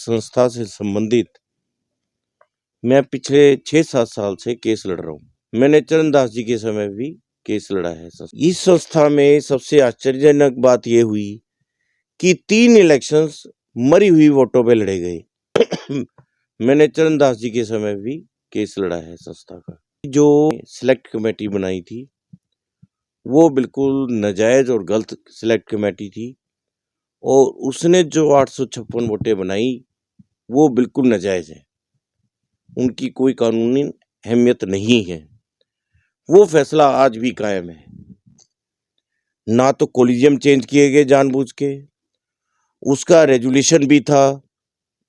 संस्था से संबंधित मैं पिछले 6-7 साल से केस लड़ रहा हूँ। मैंने चरणदास जी के समय भी केस लड़ा है। इस संस्था में सबसे आश्चर्यजनक बात यह हुई कि 3 इलेक्शंस मरी हुई वोटों पे लड़े गए। मैंने चरणदास जी के समय भी केस लड़ा है संस्था का। जो सिलेक्ट कमेटी बनाई थी वो बिल्कुल नाजायज और गलत सिलेक्ट कमेटी थी और उसने जो 856 वोटें बनाई वो बिल्कुल नाजायज है, उनकी कोई कानूनी अहमियत नहीं है। वो फैसला आज भी कायम है। ना तो कोलिजियम चेंज किए गए जानबूझ के, उसका रेजुलेशन भी था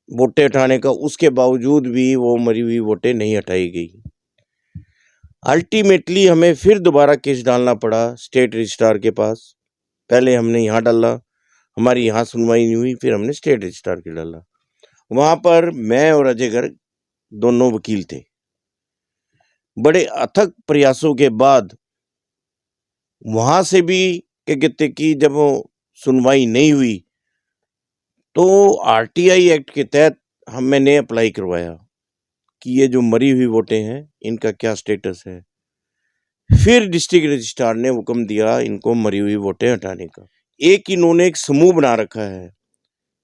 वोटें हटाने का, उसके बावजूद भी वो मरी हुई वोटें नहीं हटाई गई। अल्टीमेटली हमें फिर दोबारा केस डालना पड़ा स्टेट रजिस्ट्रार के पास। पहले हमने यहाँ डाला, हमारी यहाँ सुनवाई नहीं हुई, फिर हमने स्टेट रजिस्ट्रार के डाला। वहाँ पर मैं और अजय गर्ग दोनों वकील थे। बड़े अथक प्रयासों के बाद वहाँ से भी क्या कहते कि जब सुनवाई नहीं हुई तो आरटीआई एक्ट के तहत मैंने अप्लाई करवाया कि ये जो मरी हुई वोटें हैं इनका क्या स्टेटस है। फिर डिस्ट्रिक्ट रजिस्ट्रार ने हुक्म दिया इनको मरी हुई वोटें हटाने का। इन्होंने एक समूह बना रखा है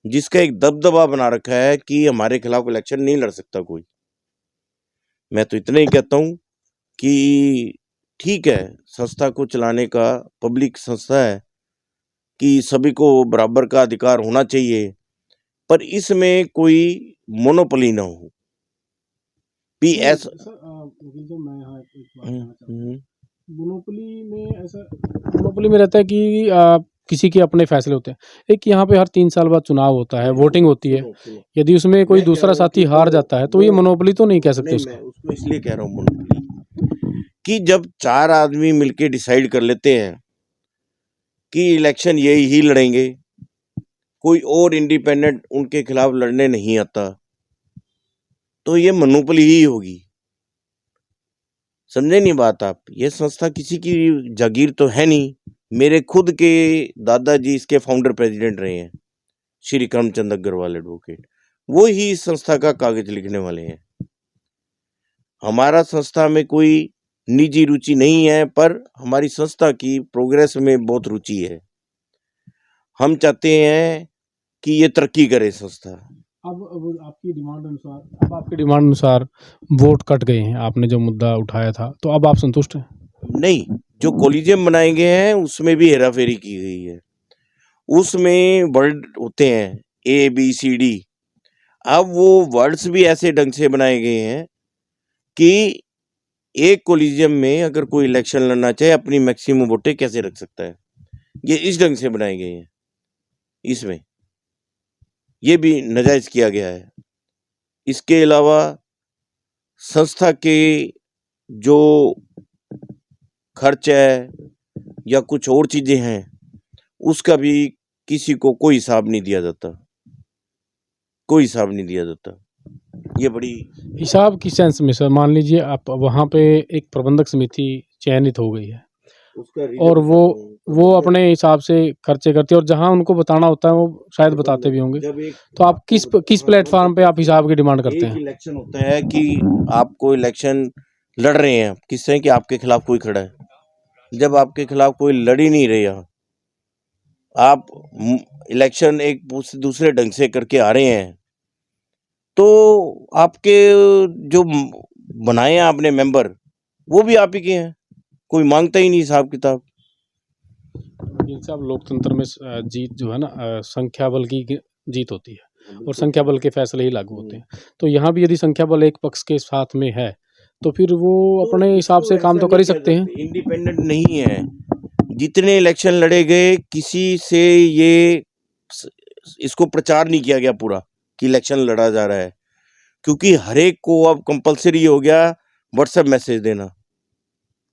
जिसका एक दबदबा बना रखा है कि हमारे खिलाफ इलेक्शन नहीं लड़ सकता कोई। मैं तो इतना ही कहता हूँ कि ठीक है, संस्था को चलाने का पब्लिक संस्था है कि सभी को बराबर का अधिकार होना चाहिए, पर इसमें कोई मोनोपोली ना हो। पीएस मैं यहाँ एक बात कहना चाहता हूँ। मोनोपोली में रहता है कि किसी के अपने फैसले होते हैं। एक यहाँ पे हर 3 साल बाद चुनाव होता है, वोटिंग होती है। यदि उसमें कोई दूसरा साथी हार जाता है तो ये मोनोपोली तो नहीं कह सकते उसको। मैं उसको इसलिए कह रहा हूँ मोनोपोली कि जब 4 आदमी मिलके डिसाइड कर लेते हैं कि इलेक्शन ये ही लड़ेंगे, कोई और इंडिपेंडेंट उनके खिलाफ लड़ने नहीं आता, तो ये मोनोपोली ही होगी। समझे नहीं बात आप? ये संस्था किसी की जागीर तो है नहीं। मेरे खुद के दादाजी इसके फाउंडर प्रेसिडेंट रहे हैं, श्री करमचंद अग्रवाल एडवोकेट। वो ही इस संस्था का कागज लिखने वाले हैं। हमारा संस्था में कोई निजी रुचि नहीं है, पर हमारी संस्था की प्रोग्रेस में बहुत रुचि है। हम चाहते हैं कि ये तरक्की करे संस्था। अब आपकी डिमांड अनुसार वोट कट गए हैं, आपने जो मुद्दा उठाया था, तो अब आप संतुष्ट हैं? नहीं, जो कोलिजियम बनाए गए हैं उसमें भी हेराफेरी की गई है। उसमें वर्ड होते हैं ABCD। अब वो वर्ड्स भी ऐसे ढंग से बनाए गए हैं कि एक कोलिजियम में अगर कोई इलेक्शन लड़ना चाहे अपनी मैक्सिमम वोटें कैसे रख सकता है, ये इस ढंग से बनाए गए हैं। इसमें ये भी नाजायज किया गया है। इसके अलावा संस्था के जो खर्च है या कुछ और चीजें हैं उसका भी किसी को कोई हिसाब नहीं दिया जाता, कोई हिसाब नहीं दिया जाता। ये बड़ी हिसाब की सेंस में सर, मान लीजिए आप वहाँ पे एक प्रबंधक समिति चयनित हो गई है और वो अपने हिसाब से खर्चे करती है और जहाँ उनको बताना होता है वो शायद बताते भी होंगे। तो आप किस प्लेटफॉर्म पे आप हिसाब की डिमांड करते हैं? इलेक्शन होता है कि आपको इलेक्शन लड़ रहे हैं, किससे कि आपके खिलाफ कोई खड़ा है। जब आपके खिलाफ कोई लड़ ही नहीं रहा, आप इलेक्शन एक दूसरे ढंग से करके आ रहे हैं, तो आपके जो बनाए हैं आपने मेंबर वो भी आप ही के हैं, कोई मांगता ही नहीं हिसाब किताब। साहब, लोकतंत्र में जीत जो है ना संख्या बल की जीत होती है और संख्या बल के फैसले ही लागू होते हैं। तो यहाँ भी यदि संख्या बल एक पक्ष के साथ में है तो फिर वो अपने हिसाब से काम तो कर ही सकते हैं। इंडिपेंडेंट नहीं है। जितने इलेक्शन लड़े गए किसी से ये इसको प्रचार नहीं किया गया पूरा कि इलेक्शन लड़ा जा रहा है, क्योंकि हर एक को अब कंपलसरी हो गया व्हाट्सएप मैसेज देना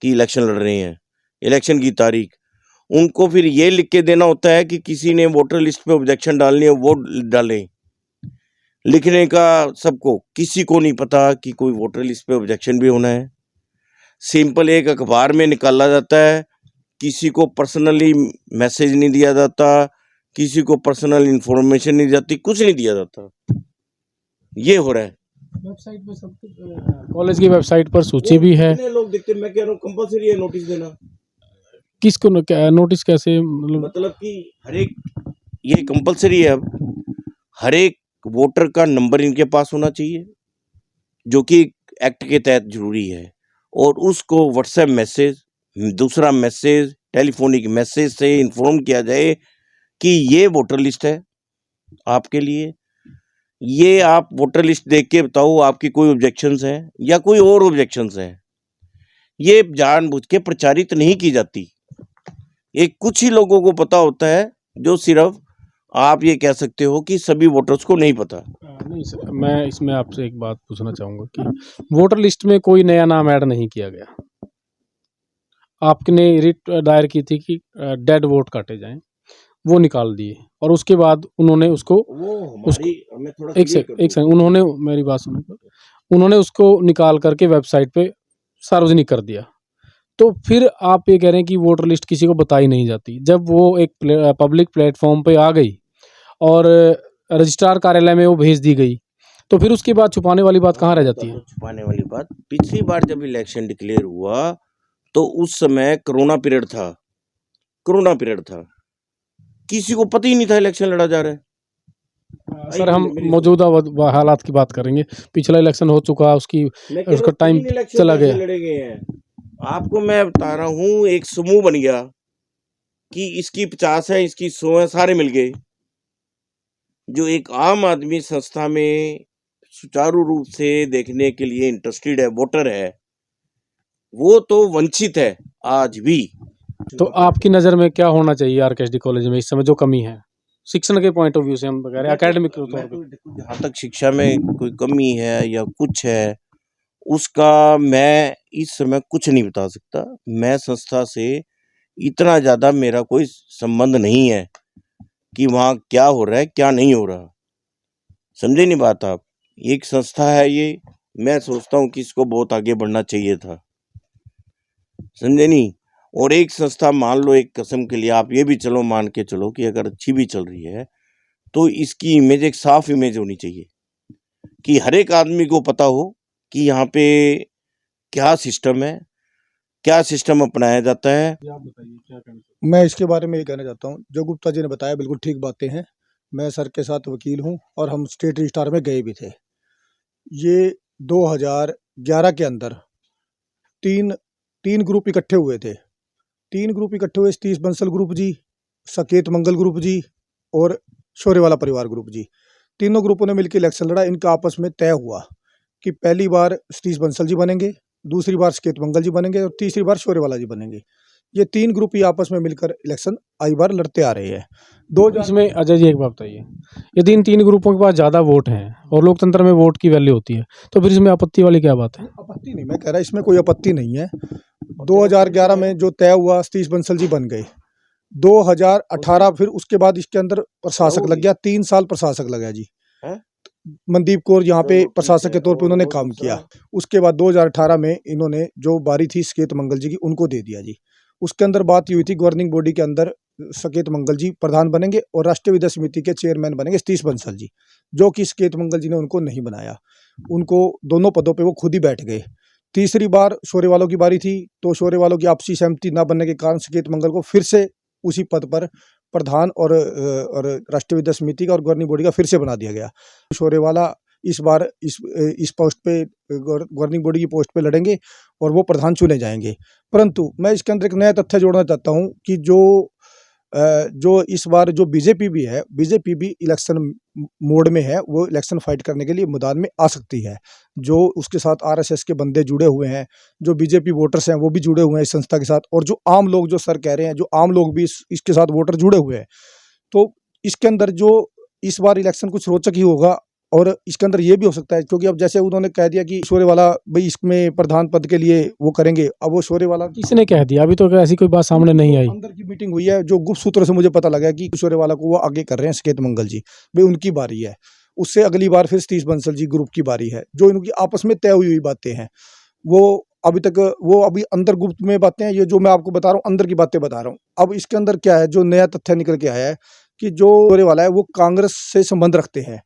कि इलेक्शन लड़ रहे हैं, इलेक्शन की तारीख। उनको फिर ये लिख के देना होता है कि किसी ने वोटर लिस्ट पे ऑब्जेक्शन डालनी है वो डालें। लिखने का सबको, किसी को नहीं पता कि कोई वोटर लिस्ट पे ऑब्जेक्शन भी होना है। सिंपल एक अखबार में निकाला जाता है, किसी को पर्सनली मैसेज नहीं दिया जाता, किसी को पर्सनल इंफॉर्मेशन नहीं जाती, कुछ नहीं दिया जाता। ये हो रहा है। वेबसाइट पे सब कुछ कॉलेज की वेबसाइट पर सूची भी है। कितने लोग देखते हैं, मैं कह रहा हूँ कंपलसरी है नोटिस देना। किसको नोटिस कैसे, मतलब मतलब कि हर एक, ये कंपलसरी है अब, हर एक वोटर का नंबर इनके पास होना चाहिए, जो कि एक्ट के तहत जरूरी है, और उसको व्हाट्सएप मैसेज, दूसरा मैसेज, टेलीफोनिक मैसेज से इन्फॉर्म किया जाए कि ये वोटर लिस्ट है आपके लिए, ये आप वोटर लिस्ट देख के बताओ आपकी कोई ऑब्जेक्शंस हैं या कोई और ऑब्जेक्शंस हैं। ये जानबूझ के प्रचारित नहीं की जाती। एक कुछ ही लोगों को पता होता है, जो सिर्फ आप ये कह सकते हो कि सभी वोटर्स को नहीं पता। नहीं सर, मैं इसमें आपसे एक बात पूछना चाहूँगा कि वोटर लिस्ट में कोई नया नाम ऐड नहीं किया गया। आपने रिट दायर की थी कि डेड वोट काटे जाएँ, वो निकाल दिए और उसके बाद उन्होंने उसको वो हमारी, मैं थोड़ा एक सेकंड उन्होंने मेरी बात सुनो, उन्होंने उसको निकाल करके वेबसाइट पे सार्वजनिक कर दिया। तो फिर आप ये कह रहे हैं कि वोटर लिस्ट किसी को बताई नहीं जाती। जब वो एक पब्लिक प्लेटफॉर्म पे आ गई और रजिस्ट्रार कार्यालय में वो भेज दी गई, तो फिर उसके बाद छुपाने वाली बात कहाँ रह जाती है? छुपाने वाली बात, पिछली बार जब इलेक्शन डिक्लेयर हुआ तो उस समय कोरोना पीरियड था, किसी को पता ही नहीं था इलेक्शन लड़ा जा रहा है। सर हम मौजूदा हालात की बात करेंगे। पिछला इलेक्शन हो चुका, उसका टाइम चला गया। लड़े गए हैं। आपको मैं बता रहा हूँ, एक समूह बन गया कि इसकी 50 है, इसकी 100 है, सारे मिल गए। जो एक आम आदमी संस्था में सुचारू रूप से देखने के लिए इंटरेस्टेड है, वोटर है, वो तो वंचित है आज भी। तो आपकी नज़र में क्या होना चाहिए आरकेएसडी कॉलेज में इस समय जो कमी है? शिक्षण के पॉइंट ऑफ व्यू से हम कह रहे हैं, एकेडमिक तौर पे। जहाँ तक शिक्षा में कोई कमी है या कुछ है, उसका मैं इस समय कुछ नहीं बता सकता। मैं संस्था से इतना ज़्यादा मेरा कोई संबंध नहीं है कि वहाँ क्या हो रहा है, क्या नहीं हो रहा। समझे नहीं बात आप? एक संस्था है ये, मैं सोचता हूँ कि इसको बहुत आगे बढ़ना चाहिए था। समझे नहीं? और एक संस्था, मान लो एक कसम के लिए आप ये भी चलो मान के चलो कि अगर अच्छी भी चल रही है, तो इसकी इमेज एक साफ इमेज होनी चाहिए कि हर एक आदमी को पता हो कि यहाँ पे क्या सिस्टम है, क्या सिस्टम अपनाया जाता है। आप बताइए क्या कहना चाहते हैं? मैं इसके बारे में ये कहना चाहता हूँ, जो गुप्ता जी ने बताया बिल्कुल ठीक बातें हैं। मैं सर के साथ वकील हूँ और हम स्टेट रजिस्ट्रार में गए भी थे। ये 2011 के अंदर तीन तीन ग्रुप इकट्ठे हुए थे। तीन ग्रुप इकट्ठे हुए, सतीश बंसल ग्रुप जी, सकेत मंगल ग्रुप जी और शौर्यवाला परिवार ग्रुप जी। तीनों ग्रुपों ने मिलकर इलेक्शन लड़ा। इनका आपस में तय हुआ कि पहली बार सतीश बंसल जी बनेंगे, दूसरी बार सकेत मंगल जी बनेंगे और तीसरी बार शौर्यवाला जी बनेंगे। ये तीन ग्रुप ही आपस में मिलकर इलेक्शन आई बार लड़ते आ रहे हैं। इसमें अजय जी एक बात बताइए, यदि इन तीन ग्रुपों के पास ज़्यादा वोट हैं और लोकतंत्र में वोट की वैल्यू होती है, तो फिर इसमें आपत्ति वाली क्या बात है? आपत्ति नहीं, मैं कह रहा इसमें कोई आपत्ति नहीं है। 2011 में जो तय हुआ, सतीश बंसल जी बन गए। 2018 फिर उसके बाद इसके अंदर प्रशासक लग गया, 3 साल प्रशासक लगा जी। मनदीप कौर यहाँ पे प्रशासक के तौर पे उन्होंने काम किया। उसके बाद 2018 में इन्होंने जो बारी थी सकेत मंगल जी की, उनको दे दिया जी। उसके अंदर बात ये हुई थी, गवर्निंग बॉडी के अंदर सकेत मंगल जी प्रधान बनेंगे और राष्ट्रीय विद्या समिति के चेयरमैन बनेंगे सतीश बंसल जी, जो कि सकेत मंगल जी ने उनको नहीं बनाया। उनको दोनों पदों पे वो खुद ही बैठ गए। तीसरी बार शौर्य वालों की बारी थी, तो शौर्य वालों की आपसी सहमति न बनने के कारण सकेत मंगल को फिर से उसी पद पर प्रधान और राष्ट्रीय विद्या समिति का और गवर्निंग बॉडी का फिर से बना दिया गया। शौर्य वाला इस बार इस पोस्ट पे, गवर्निंग बॉडी की पोस्ट पे लड़ेंगे और वो प्रधान चुने जाएंगे। परंतु मैं इसके अंदर एक नया तथ्य जोड़ना चाहता हूँ कि जो इस बार जो बीजेपी भी है, बीजेपी भी इलेक्शन मोड में है। वो इलेक्शन फाइट करने के लिए मैदान में आ सकती है। जो उसके साथ आरएसएस के बंदे जुड़े हुए हैं, जो बीजेपी वोटर्स हैं, वो भी जुड़े हुए हैं इस संस्था के साथ, और जो आम लोग, जो सर कह रहे हैं, जो आम लोग भी इसके साथ वोटर जुड़े हुए हैं। तो इसके अंदर जो इस बार इलेक्शन कुछ रोचक ही होगा। और इसके अंदर ये भी हो सकता है, क्योंकि अब जैसे उन्होंने कह दिया कि शौर्य वाला भाई इसमें प्रधान पद के लिए वो करेंगे। अब वो शौर्य वाला किसने कह दिया? अभी तो ऐसी कोई बात सामने नहीं आई। अंदर की मीटिंग हुई है, जो गुप्त सूत्रों से मुझे पता लगा कि शौर्य वाला को वो आगे कर रहे हैं सकेत मंगल जी, भाई उनकी बारी है। उससे अगली बार फिर सतीश बंसल जी ग्रुप की बारी है। जो इनकी आपस में तय हुई बातें हैं, वो अभी अंदर गुप्त में बातें हैं। ये जो मैं आपको बता रहा हूँ, अंदर की बातें बता रहा हूँ। अब इसके अंदर क्या है, जो नया तथ्य निकल के आया है कि जो शौर्य वाला है वो कांग्रेस से संबंध रखते हैं।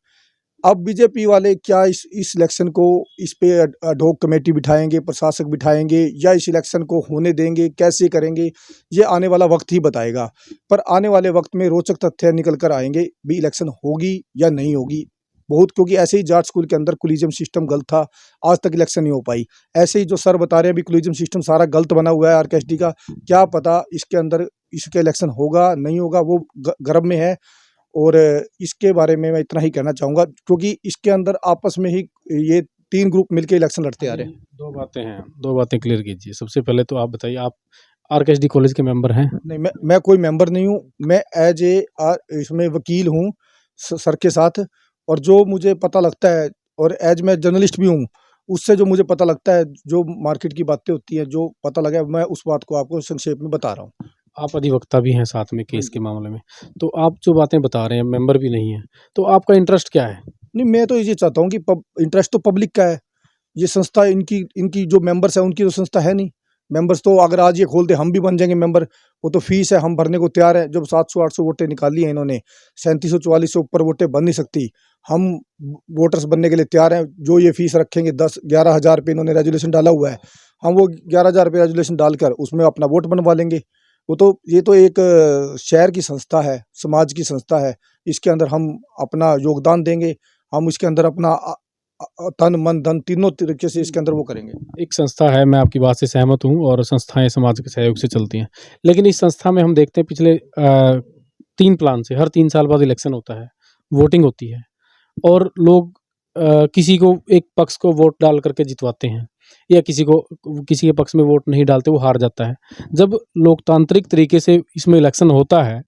अब बीजेपी वाले क्या इस इलेक्शन को इस पे एडहॉक कमेटी बिठाएंगे, प्रशासक बिठाएंगे, या इस इलेक्शन को होने देंगे, कैसे करेंगे, ये आने वाला वक्त ही बताएगा। पर आने वाले वक्त में रोचक तथ्य निकल कर आएंगे भी इलेक्शन होगी या नहीं होगी। बहुत, क्योंकि ऐसे ही जाट स्कूल के अंदर कोलिजियम सिस्टम गलत था, आज तक इलेक्शन नहीं हो पाई। ऐसे ही जो सर बता रहे हैं भी कोलिजियम सिस्टम सारा गलत बना हुआ है आरकेएसडी का, क्या पता इसके अंदर इसके इलेक्शन होगा नहीं होगा, वो गर्भ में है। और इसके बारे में मैं इतना ही कहना चाहूँगा, क्योंकि इसके अंदर आपस में ही ये 3 ग्रुप मिलकर इलेक्शन लड़ते आ रहे हैं। 2 बातें हैं, 2 बातें क्लियर कीजिए। सबसे पहले तो आप बताइए, आप आरकेएसडी कॉलेज के मेंबर हैं? नहीं, मैं कोई मेंबर नहीं हूँ, मैं एज ए इसमें वकील हूँ सर के साथ। और जो मुझे पता लगता है, और एज मैं जर्नलिस्ट भी हूँ, उससे जो मुझे पता लगता है, जो मार्केट की बातें होती हैं, जो पता लगा, मैं उस बात को आपको संक्षेप में बता रहा हूँ। आप अधिवक्ता भी हैं साथ में केस के मामले में, तो आप जो बातें बता रहे हैं, मेंबर भी नहीं हैं, तो आपका इंटरेस्ट क्या है? नहीं, मैं तो ये चाहता हूँ कि इंटरेस्ट तो पब्लिक का है। ये संस्था इनकी जो मेंबर्स है उनकी तो संस्था है नहीं। मेंबर्स तो अगर आज ये खोल दे हम भी बन जाएंगे मेंबर, वो तो फीस है, हम भरने को तैयार है। जब 700-800 वोटें निकाली हैं इन्होंने, 3744 से ऊपर वोटें बन नहीं सकती, हम वोटर्स बनने के लिए तैयार हैं। जो ये फीस रखेंगे 10-11 हज़ार रुपये इन्होंने रेजुलेशन डाला हुआ है, हम वो 11,000 रुपये रेजुलेशन डालकर उसमें अपना वोट बनवा लेंगे। वो तो ये तो एक शहर की संस्था है, समाज की संस्था है, इसके अंदर हम अपना योगदान देंगे, हम इसके अंदर अपना तन मन धन तीनों तरीके से इसके अंदर वो करेंगे। एक संस्था है, मैं आपकी बात से सहमत हूँ, और संस्थाएं समाज के सहयोग से चलती हैं, लेकिन इस संस्था में हम देखते हैं पिछले 3 प्लान से हर 3 साल बाद इलेक्शन होता है, वोटिंग होती है, और लोग किसी को एक पक्ष को वोट डाल करके जितवाते हैं, या किसी के पक्ष में वोट नहीं डालते, वो हार जाता है। जब लोकतांत्रिक तरीके से इसमें इलेक्शन होता है,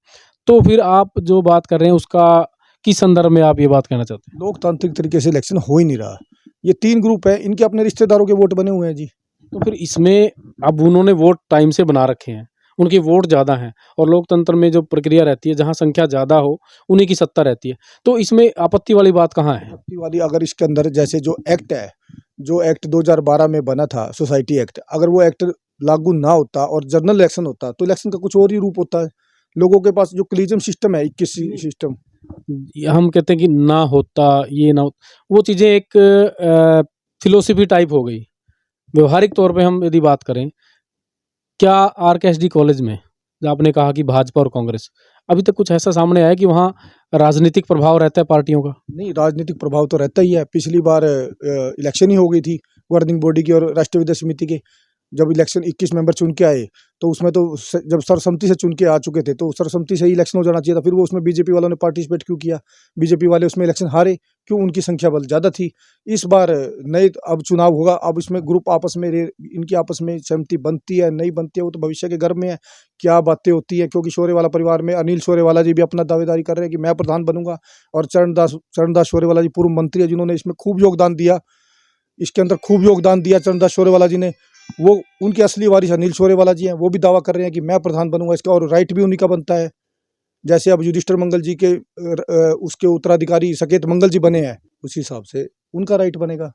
तो फिर आप जो बात कर रहे हैं उसका किस संदर्भ में आप ये बात कहना चाहते हैं? लोकतांत्रिक तरीके से इलेक्शन हो ही नहीं रहा। ये 3 ग्रुप है, इनके अपने रिश्तेदारों के वोट बने हुए हैं जी। तो फिर इसमें अब उन्होंने वोट टाइम से बना रखे हैं, उनके वोट ज़्यादा हैं, और लोकतंत्र में जो प्रक्रिया रहती है, जहाँ संख्या ज़्यादा हो उन्हीं की सत्ता रहती है, तो इसमें आपत्ति वाली बात कहाँ है? आपत्ति वाली, अगर इसके अंदर जैसे जो एक्ट है, जो एक्ट 2012 में बना था, सोसाइटी एक्ट, अगर वो एक्ट लागू ना होता और जनरल इलेक्शन होता, तो इलेक्शन का कुछ और ही रूप होता है। लोगों के पास जो कोलिजियम सिस्टम है, 21 सिस्टम, हम कहते हैं कि ना होता, ये ना हो, वो चीज़ें एक फिलोसफी टाइप हो गई। व्यवहारिक तौर पे हम यदि बात करें, क्या आरकेएसडी कॉलेज में, जो आपने कहा कि भाजपा और कांग्रेस, अभी तक कुछ ऐसा सामने आया कि वहाँ राजनीतिक प्रभाव रहता है पार्टियों का? नहीं, राजनीतिक प्रभाव तो रहता ही है। पिछली बार इलेक्शन ही हो गई थी गवर्निंग बॉडी की और राष्ट्रीय विद्या समिति के। जब इलेक्शन 21 मेंबर चुन के आए, तो उसमें तो जब सर्वसम्मति से चुन के आ चुके थे, तो सर्वसम्मति से ही इलेक्शन हो जाना चाहिए था। फिर वो उसमें बीजेपी वालों ने पार्टिसिपेट क्यों किया? बीजेपी वाले उसमें इलेक्शन हारे क्यों? उनकी संख्या बल ज़्यादा थी। इस बार नए अब चुनाव होगा, अब इसमें ग्रुप आपस में इनकी आपस में सहमति बनती है नहीं बनती है, वो तो भविष्य के गर्भ में है, क्या बातें होती हैं। क्योंकि शौर्यवाला परिवार में अनिल शौर्यवाला जी भी अपना दावेदारी कर रहे हैं कि मैं प्रधान बनूंगा, और चरणदास शौर्यवाला जी पूर्व मंत्री है, जिन्होंने इसमें खूब योगदान दिया, इसके अंदर खूब योगदान दिया चरणदास शौर्यवाला जी ने। वो उनके असली वारिस अनिल शौर्यवाला जी हैं, वो भी दावा कर रहे हैं कि मैं प्रधान बनूंगा इसका, और राइट भी उन्हीं का बनता है। जैसे अब युधिष्ठिर मंगल जी के उसके उत्तराधिकारी सकेत मंगल जी बने हैं, उसी हिसाब से उनका राइट बनेगा।